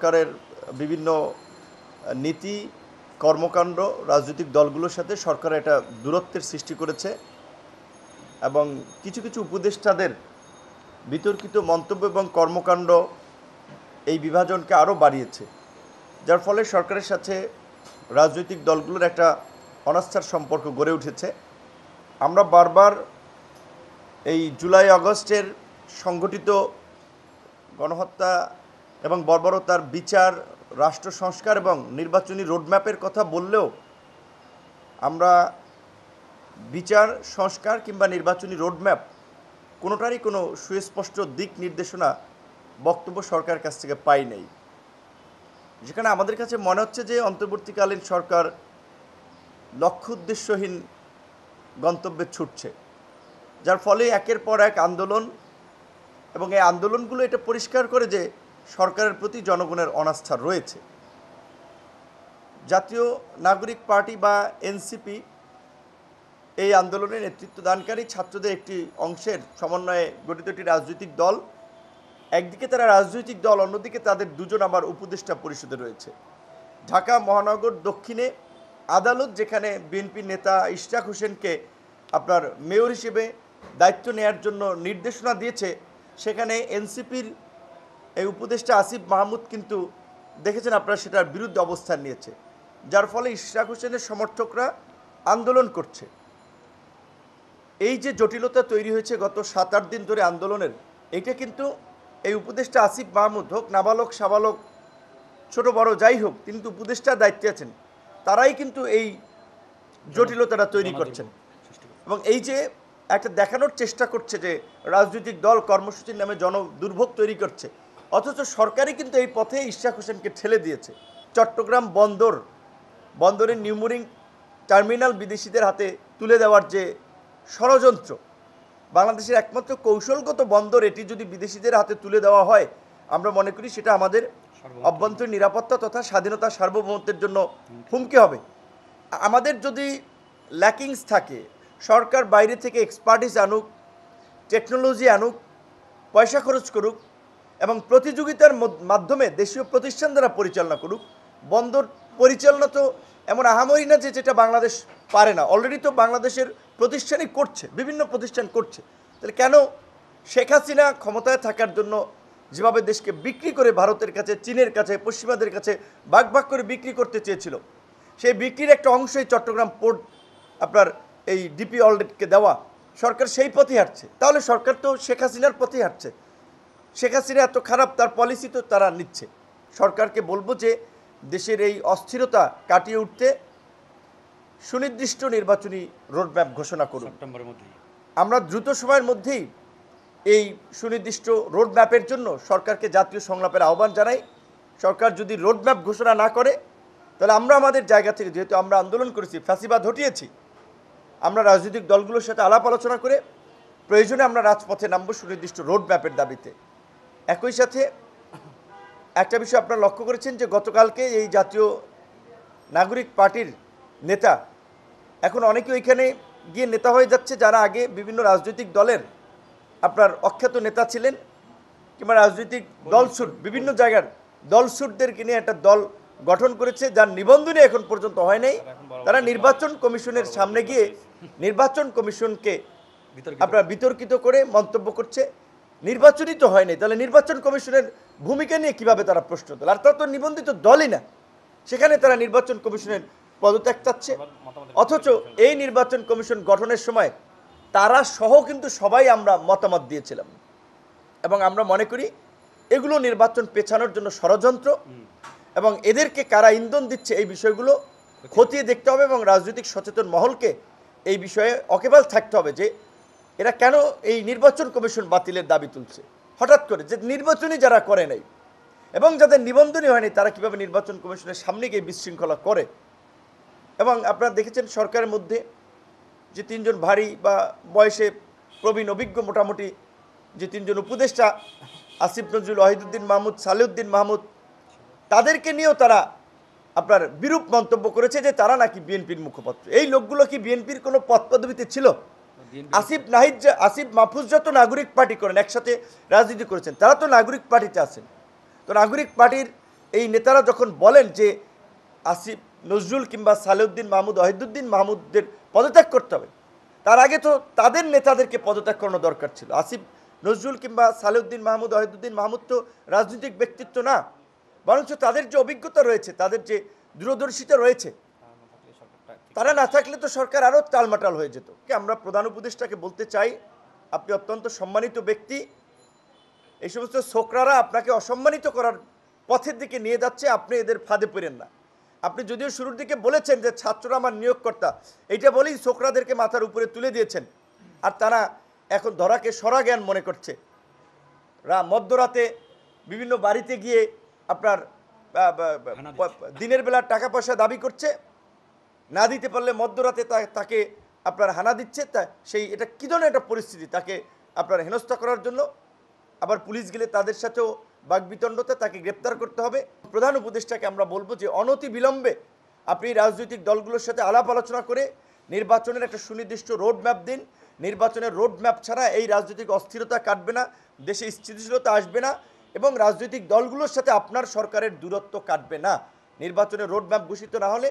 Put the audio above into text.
সরকারের বিভিন্ন নীতি কর্মকাণ্ড রাজনৈতিক দলগুলোর সাথে সরকার একটা দূরত্বের সৃষ্টি করেছে এবং কিছু কিছু উপদেষ্টাদের বিতর্কিত মন্তব্য এবং কর্মকাণ্ড এই বিভাজনকে আরও বাড়িয়েছে, যার ফলে সরকারের সাথে রাজনৈতিক দলগুলোর একটা অনাস্থার সম্পর্ক গড়ে উঠেছে। আমরা বারবার এই জুলাই আগস্টের সংগঠিত গণহত্যা এবং বর্বরতার বিচার, রাষ্ট্র সংস্কার এবং নির্বাচনী রোডম্যাপের কথা বললেও আমরা বিচার সংস্কার কিংবা নির্বাচনী রোডম্যাপ কোনোটারই কোনো সুস্পষ্ট দিক নির্দেশনা বক্তব্য সরকারের কাছ থেকে পাই নাই। যেখানে আমাদের কাছে মনে হচ্ছে যে অন্তর্বর্তীকালীন সরকার লক্ষ্য উদ্দেশ্যহীন গন্তব্যে ছুটছে, যার ফলে একের পর এক আন্দোলন এবং এই আন্দোলনগুলো এটা পরিষ্কার করে যে সরকারের প্রতি জনগণের অনাস্থা রয়েছে। জাতীয় নাগরিক পার্টি বা এনসিপি এই আন্দোলনে নেতৃত্বদানকারী ছাত্রদের একটি অংশের সমন্বয়ে গঠিত একটি রাজনৈতিক দল। একদিকে তারা রাজনৈতিক দল, অন্যদিকে তাদের দুজন আবার উপদেষ্টা পরিষদে রয়েছে। ঢাকা মহানগর দক্ষিণে আদালত যেখানে বিএনপি নেতা ইশরাক হোসেনকে আপনার মেয়র হিসেবে দায়িত্ব নেয়ার জন্য নির্দেশনা দিয়েছে, সেখানে এনসিপির এই উপদেষ্টা আসিফ মাহমুদ কিন্তু দেখেছেন আপনারা সেটার বিরুদ্ধে অবস্থান নিয়েছে, যার ফলে ইশরাক হোসেনের সমর্থকরা আন্দোলন করছে। এই যে জটিলতা তৈরি হয়েছে গত 7-8 দিন ধরে আন্দোলনের, এইটা কিন্তু এই উপদেষ্টা আসিফ মাহমুদ হোক, নাবালক সাবালক ছোট বড় যাই হোক, তিনি তো উপদেষ্টার দায়িত্বে আছেন, তারাই কিন্তু এই জটিলতাটা তৈরি করছেন এবং এই যে একটা দেখানোর চেষ্টা করছে যে রাজনৈতিক দল কর্মসূচির নামে দুর্ভোগ তৈরি করছে, অথচ সরকারই কিন্তু এই পথে ইশরাক হোসেনকে ঠেলে দিয়েছে। চট্টগ্রাম বন্দরের নিউমোরিং টার্মিনাল বিদেশিদের হাতে তুলে দেওয়ার যে ষড়যন্ত্র, বাংলাদেশের একমাত্র কৌশলগত বন্দর এটি যদি বিদেশিদের হাতে তুলে দেওয়া হয়, আমরা মনে করি সেটা আমাদের অভ্যন্তরীণ নিরাপত্তা তথা স্বাধীনতা সার্বভৌমত্বের জন্য হুমকি হবে। আমাদের যদি ল্যাকিংস থাকে, সরকার বাইরে থেকে এক্সপার্টিস আনুক, টেকনোলজি আনুক, পয়সা খরচ করুক এবং প্রতিযোগিতার মাধ্যমে দেশীয় প্রতিষ্ঠান দ্বারা পরিচালনা করুক। বন্দর পরিচালনা তো এমন আহামরি না যে যেটা বাংলাদেশ পারে না, অলরেডি তো বাংলাদেশের প্রতিষ্ঠানই করছে, বিভিন্ন প্রতিষ্ঠান করছে। তাহলে কেন শেখ হাসিনা ক্ষমতায় থাকার জন্য যেভাবে দেশকে বিক্রি করে ভারতের কাছে, চীনের কাছে, পশ্চিমাদের কাছে ভাগ ভাগ করে বিক্রি করতে চেয়েছিল, সেই বিক্রির একটা অংশই চট্টগ্রাম পোর্ট আপনার এই ডিপি ওয়ার্ল্ডকে দেওয়া, সরকার সেই পথে হাঁটছে। তাহলে সরকার তো শেখ হাসিনার পথে হাঁটছে। শেখ হাসিনা এত খারাপ, তার পলিসি তো তারা নিচ্ছে। সরকারকে বলবো যে দেশের এই অস্থিরতা কাটিয়ে উঠতে সুনির্দিষ্ট নির্বাচনী রোডম্যাপ ঘোষণা করুন। সেপ্টেম্বরের মধ্যেই আমরা দ্রুত সময়ের মধ্যেই এই সুনির্দিষ্ট রোডম্যাপের জন্য সরকারকে জাতীয় সংলাপের আহ্বান জানাই। সরকার যদি রোডম্যাপ ঘোষণা না করে, তাহলে আমরা আমাদের জায়গা থেকে, যেহেতু আমরা আন্দোলন করেছি, ফ্যাসিবাদ হটিয়েছি, আমরা রাজনৈতিক দলগুলোর সাথে আলাপ আলোচনা করে প্রয়োজনে আমরা রাজপথে নামবো সুনির্দিষ্ট রোডম্যাপের দাবিতে। একই সাথে একটা বিষয় আপনারা লক্ষ্য করেছেন যে গতকালকে এই জাতীয় নাগরিক পার্টির নেতা এখন অনেকে ওইখানে গিয়ে নেতা হয়ে যাচ্ছে, যারা আগে বিভিন্ন রাজনৈতিক দলের আপনার অখ্যাত নেতা ছিলেন কিংবা রাজনৈতিক দলছুট, বিভিন্ন জায়গার দলছুটদেরকে নিয়ে একটা দল গঠন করেছে, যার নিবন্ধনই এখন পর্যন্ত হয় নাই। তারা নির্বাচন কমিশনের সামনে গিয়ে নির্বাচন কমিশনকে আপনার বিতর্কিত করে মন্তব্য করছে। নির্বাচনই তো হয় নাই, তাহলে নির্বাচন কমিশনের ভূমিকা নিয়ে কিভাবে তারা প্রশ্ন তোলে? আর তারা তো নিবন্ধিত দলই না, সেখানে তারা নির্বাচন কমিশনের পদত্যাগ চাচ্ছে। অথচ এই নির্বাচন কমিশন গঠনের সময় তারা সহ কিন্তু সবাই আমরা মতামত দিয়েছিলাম এবং আমরা মনে করি এগুলো নির্বাচন পেছানোর জন্য ষড়যন্ত্র এবং এদেরকে কারা ইন্ধন দিচ্ছে এই বিষয়গুলো খতিয়ে দেখতে হবে এবং রাজনৈতিক সচেতন মহলকে এই বিষয়ে অকেবাল থাকতে হবে যে এরা কেন এই নির্বাচন কমিশন বাতিলের দাবি তুলছে হঠাৎ করে, যে নির্বাচনই যারা করে নাই এবং যাদের নিবন্ধনই হয়নি তারা কিভাবে নির্বাচন কমিশনের সামনে গিয়ে বিশৃঙ্খলা করে। এবং আপনারা দেখেছেন সরকারের মধ্যে যে 3 জন ভারী বা বয়সে প্রবীণ অভিজ্ঞ মোটামুটি যে 3 জন উপদেষ্টা, আসিফ নজরুল, ওয়াহিদুদ্দিন মাহমুদ, সালেউদ্দিন মাহমুদ, তাদেরকে নিয়েও তারা আপনার বিরূপ মন্তব্য করেছে যে তারা নাকি বিএনপির মুখপাত্র। এই লোকগুলো কি বিএনপির কোনো পদ পদবিতে ছিল? আসিফ মাহফুজ যত নাগরিক পার্টি করেন, একসাথে রাজনীতি করেছেন, তারা তো নাগরিক পার্টিতে আছেন। তো নাগরিক পার্টির এই নেতারা যখন বলেন যে আসিফ নজরুল কিংবা সালেউদ্দিন মাহমুদ ওয়াহিদুদ্দিন মাহমুদদের পদত্যাগ করতে হবে, তার আগে তো তাদের নেতাদেরকে পদত্যাগ করানো দরকার ছিল। আসিফ নজরুল কিংবা সালেউদ্দিন মাহমুদ ওয়াহিদুদ্দিন মাহমুদ তো রাজনৈতিক ব্যক্তিত্ব না, বরঞ্চ তাদের যে অভিজ্ঞতা রয়েছে, তাদের যে দূরদর্শিতা রয়েছে, তারা না থাকলে তো সরকার আরও টালমাটাল হয়ে যেত। আমরা প্রধান উপদেষ্টাকে বলতে চাই, আপনি অত্যন্ত সম্মানিত ব্যক্তি, এই সমস্ত ছোকরারা আপনাকে অসম্মানিত করার পথের দিকে নিয়ে যাচ্ছে, আপনি এদের ফাঁদে পড়েন না। আপনি যদিও শুরুর দিকে বলেছেন যে ছাত্ররা আমার নিয়োগকর্তা, এইটা বলেই ছোকরাদেরকে মাথার উপরে তুলে দিয়েছেন, আর তারা এখন ধরাকে সরা জ্ঞান মনে করছে। মধ্যরাতে বিভিন্ন বাড়িতে গিয়ে আপনার দিনের বেলা টাকা পয়সা দাবি করছে, না দিতে পারলে মধ্যরাতে তাকে আপনার হানা দিচ্ছে। তা এটা কী ধরনের একটা পরিস্থিতি, তাকে আপনার হেনস্থা করার জন্য আবার পুলিশ গেলে তাদের সাথেও বাকবিতণ্ডতা, তাকে গ্রেপ্তার করতে হবে। প্রধান উপদেষ্টাকে আমরা বলবো যে অনতি বিলম্বে আপনি রাজনৈতিক দলগুলোর সাথে আলাপ আলোচনা করে নির্বাচনের একটা সুনির্দিষ্ট রোড ম্যাপ দিন। নির্বাচনের রোড ম্যাপ ছাড়া এই রাজনৈতিক অস্থিরতা কাটবে না, দেশে স্থিতিশীলতা আসবে না, এবং রাজনৈতিক দলগুলোর সাথে আপনার সরকারের দূরত্ব কাটবে না। নির্বাচনের রোড ম্যাপ ঘোষিত না হলে